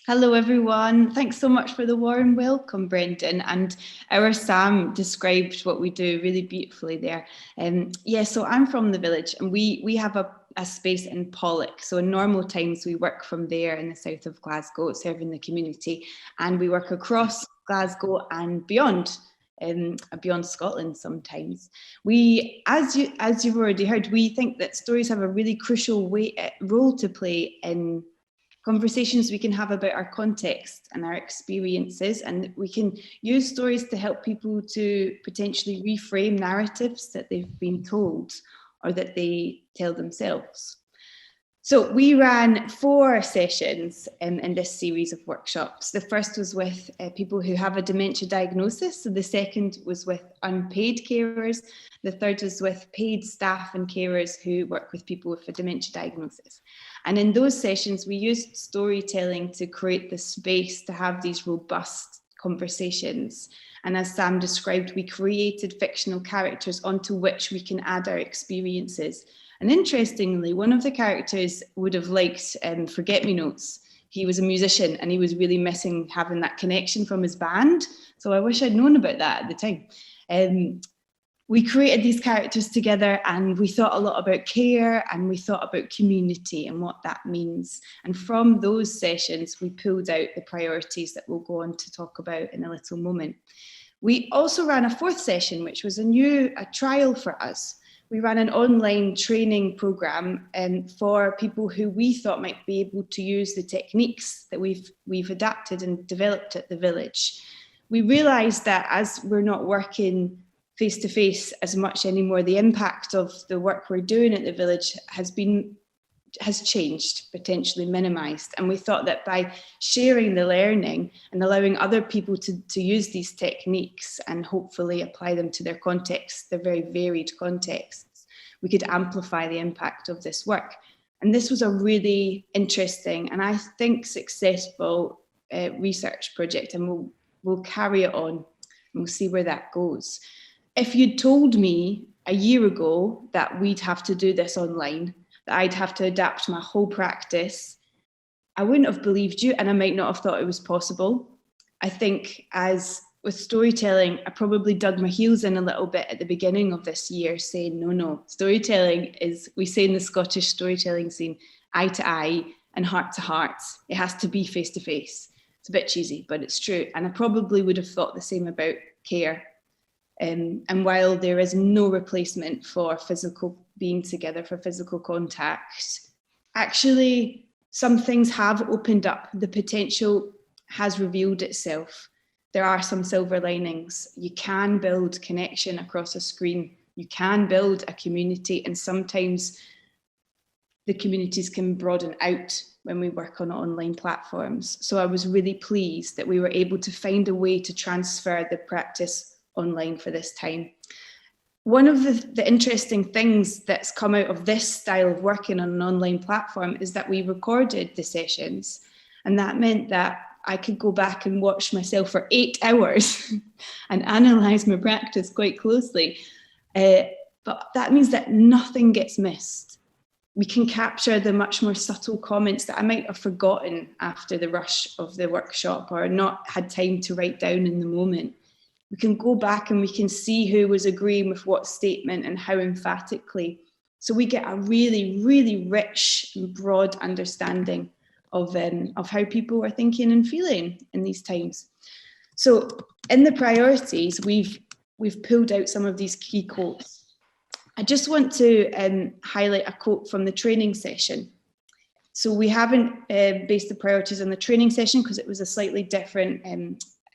Hello everyone, thanks so much for the warm welcome, Brendan, and our Sam described what we do really beautifully there. So I'm from the village and we have a space in Pollock, so in normal times we work from there in the south of Glasgow serving the community, and we work across Glasgow and beyond. Beyond Scotland sometimes. We, as you've already heard, we think that stories have a really crucial role to play in conversations we can have about our context and our experiences, and we can use stories to help people to potentially reframe narratives that they've been told or that they tell themselves. So we ran 4 sessions in this series of workshops. The first was with people who have a dementia diagnosis. So the second was with unpaid carers. The third was with paid staff and carers who work with people with a dementia diagnosis. And in those sessions, we used storytelling to create the space to have these robust conversations. And as Sam described, we created fictional characters onto which we can add our experiences. And interestingly, one of the characters would have liked forget-me-nots. He was a musician and he was really missing having that connection from his band. So I wish I'd known about that at the time. We created these characters together and we thought a lot about care and we thought about community and what that means. And from those sessions, we pulled out the priorities that we'll go on to talk about in a little moment. We also ran a 4th session, which was a trial for us. We ran an online training program for people who we thought might be able to use the techniques that we've adapted and developed at the village. We realised that as we're not working face-to-face as much anymore, the impact of the work we're doing at the village has changed, potentially minimised. And we thought that by sharing the learning and allowing other people to use these techniques and hopefully apply them to their contexts, their very varied contexts, we could amplify the impact of this work. And this was a really interesting and I think successful research project, and we'll carry it on and we'll see where that goes. If you'd told me a year ago that we'd have to do this online, that I'd have to adapt my whole practice, I wouldn't have believed you and I might not have thought it was possible. I think as with storytelling, I probably dug my heels in a little bit at the beginning of this year saying, no, storytelling is, we say in the Scottish storytelling scene, eye to eye and heart to heart. It has to be face to face. It's a bit cheesy, but it's true. And I probably would have thought the same about care. And while there is no replacement for physical being together, for physical contact, actually some things have opened up. The potential has revealed itself. There are some silver linings. You can build connection across a screen. You can build a community, and sometimes the communities can broaden out when we work on online platforms. So I was really pleased that we were able to find a way to transfer the practice online for this time. One of the interesting things that's come out of this style of working on an online platform is that we recorded the sessions, and that meant that I could go back and watch myself for 8 hours and analyse my practice quite closely. But that means that nothing gets missed. We can capture the much more subtle comments that I might have forgotten after the rush of the workshop or not had time to write down in the moment. We can go back and we can see who was agreeing with what statement and how emphatically. So we get a really, really rich and broad understanding of how people are thinking and feeling in these times. So in the priorities, we've pulled out some of these key quotes. I just want to highlight a quote from the training session. So we haven't based the priorities on the training session because it was a slightly different,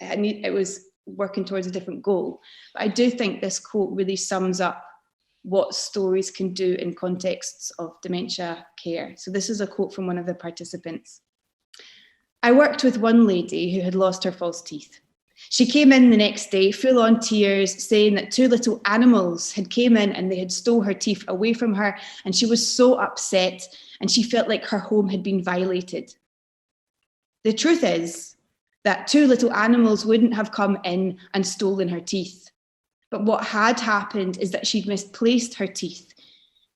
it was working towards a different goal. But I do think this quote really sums up what stories can do in contexts of dementia care. So this is a quote from one of the participants. I worked with one lady who had lost her false teeth. She came in the next day, full on tears, saying that 2 little animals had came in and they had stole her teeth away from her, and she was so upset and she felt like her home had been violated. The truth is that 2 little animals wouldn't have come in and stolen her teeth. But what had happened is that she'd misplaced her teeth,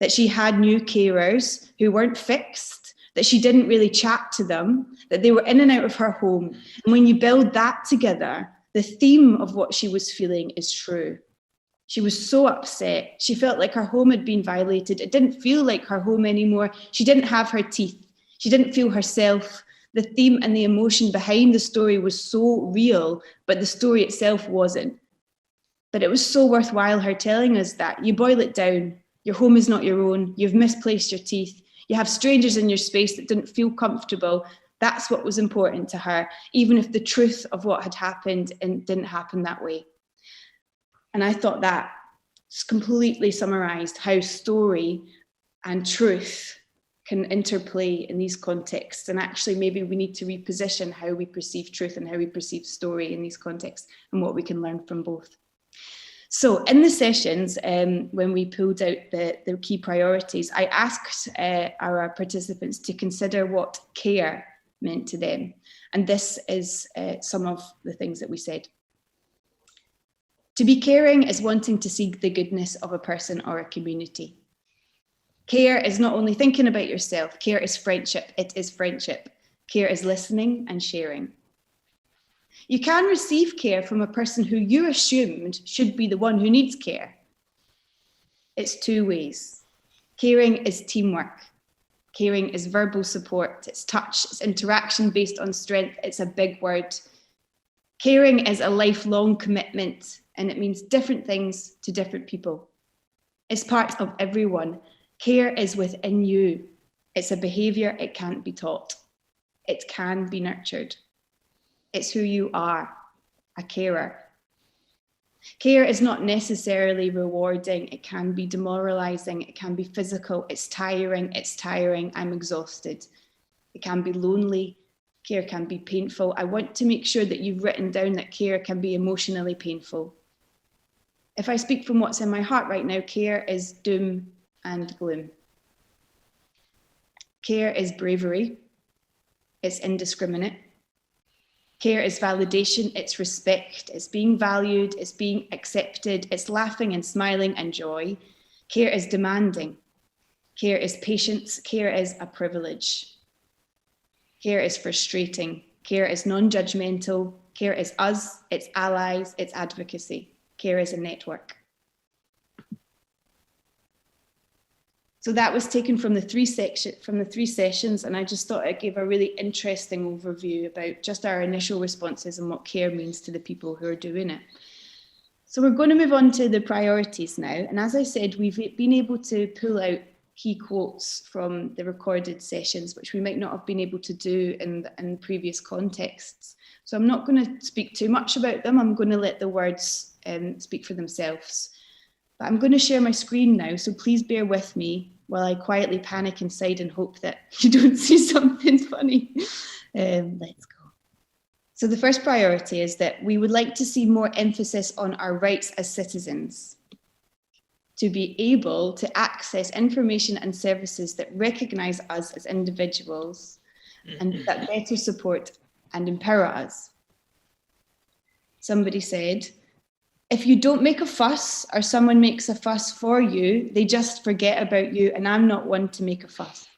that she had new carers who weren't fixed, that she didn't really chat to them, that they were in and out of her home. And when you build that together, the theme of what she was feeling is true. She was so upset. She felt like her home had been violated. It didn't feel like her home anymore. She didn't have her teeth. She didn't feel herself. The theme and the emotion behind the story was so real, but the story itself wasn't. But it was so worthwhile her telling us that. You boil it down. Your home is not your own. You've misplaced your teeth. You have strangers in your space that didn't feel comfortable. That's what was important to her, even if the truth of what had happened and didn't happen that way. And I thought that completely summarised how story and truth can interplay in these contexts. And actually, maybe we need to reposition how we perceive truth and how we perceive story in these contexts and what we can learn from both. So in the sessions, when we pulled out the key priorities, I asked our participants to consider what care meant to them. And this is some of the things that we said. To be caring is wanting to see the goodness of a person or a community. Care is not only thinking about yourself, care is friendship. It is friendship. Care is listening and sharing. You can receive care from a person who you assumed should be the one who needs care. It's two ways. Caring is teamwork. Caring is verbal support. It's touch. It's interaction based on strength. It's a big word. Caring is a lifelong commitment, and it means different things to different people. It's part of everyone. Care is within you. It's a behaviour it can't be taught. It can be nurtured. It's who you are, a carer. Care is not necessarily rewarding. It can be demoralising. It can be physical. It's tiring. I'm exhausted. It can be lonely. Care can be painful. I want to make sure that you've written down that care can be emotionally painful. If I speak from what's in my heart right now, care is doom and gloom. Care is bravery. It's indiscriminate. Care is validation, it's respect, it's being valued, it's being accepted, it's laughing and smiling and joy. Care is demanding. Care is patience. Care is a privilege. Care is frustrating. Care is non-judgmental. Care is us, it's allies, it's advocacy. Care is a network. So that was taken from the three sessions, and I just thought it gave a really interesting overview about just our initial responses and what care means to the people who are doing it. So we're going to move on to the priorities now. And as I said, we've been able to pull out key quotes from the recorded sessions, which we might not have been able to do in previous contexts. So I'm not going to speak too much about them. I'm going to let the words speak for themselves. But I'm going to share my screen now, so please bear with me while I quietly panic inside and hope that you don't see something funny. Let's go. So the first priority is that we would like to see more emphasis on our rights as citizens, to be able to access information and services that recognise us as individuals and that better support and empower us. Somebody said, if you don't make a fuss or someone makes a fuss for you, they just forget about you, and I'm not one to make a fuss.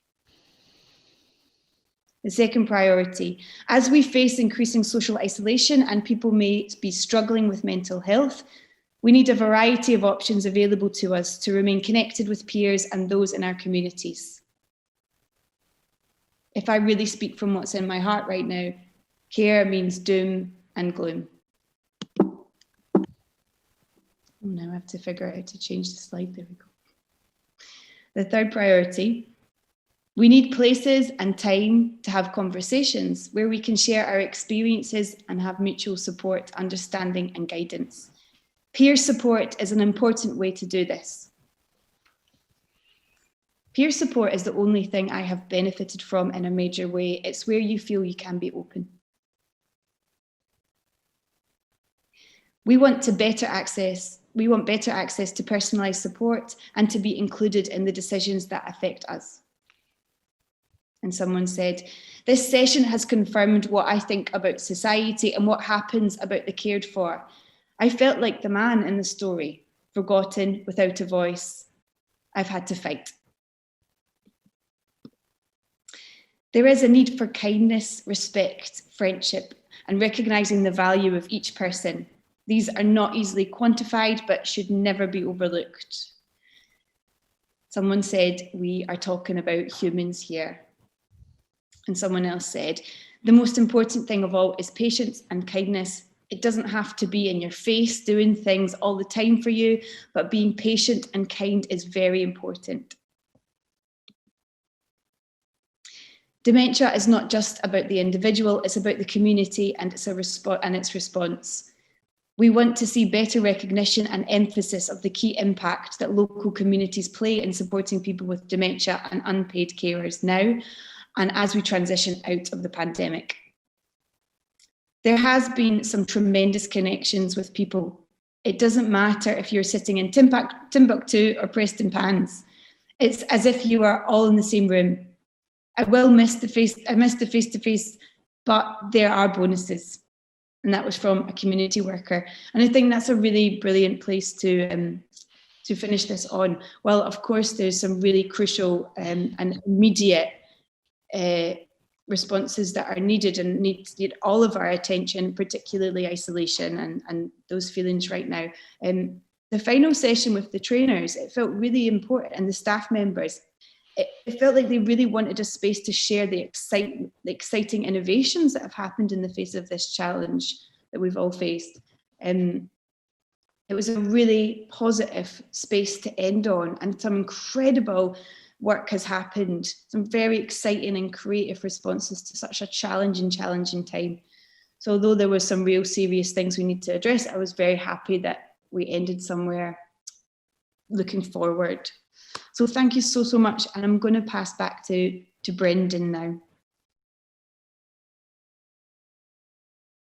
The second priority, as we face increasing social isolation and people may be struggling with mental health, we need a variety of options available to us to remain connected with peers and those in our communities. If I really speak from what's in my heart right now, care means doom and gloom. Oh, now I have to figure out how to change the slide. There we go. The third priority, we need places and time to have conversations where we can share our experiences and have mutual support, understanding and guidance. Peer support is an important way to do this. Peer support is the only thing I have benefited from in a major way. It's where you feel you can be open. We want better access to personalised support and to be included in the decisions that affect us. And someone said, this session has confirmed what I think about society and what happens about the cared for. I felt like the man in the story, forgotten, without a voice. I've had to fight. There is a need for kindness, respect, friendship, and recognising the value of each person. These are not easily quantified, but should never be overlooked. Someone said, we are talking about humans here. And someone else said, the most important thing of all is patience and kindness. It doesn't have to be in your face doing things all the time for you, but being patient and kind is very important. Dementia is not just about the individual, it's about the community and its response. We want to see better recognition and emphasis of the key impact that local communities play in supporting people with dementia and unpaid carers now, and as we transition out of the pandemic. There has been some tremendous connections with people. It doesn't matter if you're sitting in Timbuktu or Preston Pans. It's as if you are all in the same room. I missed the face-to-face, but there are bonuses. And that was from a community worker. And I think that's a really brilliant place to finish this on. Well, of course, there's some really crucial and immediate responses that are needed and need all of our attention, particularly isolation and those feelings right now. The final session with the trainers, it felt really important, and the staff members, it felt like they really wanted a space to share the exciting innovations that have happened in the face of this challenge that we've all faced. It was a really positive space to end on, and some incredible work has happened, some very exciting and creative responses to such a challenging time. So although there were some real serious things we need to address, I was very happy that we ended somewhere looking forward. So thank you so much, and I'm going to pass back to Brendan now.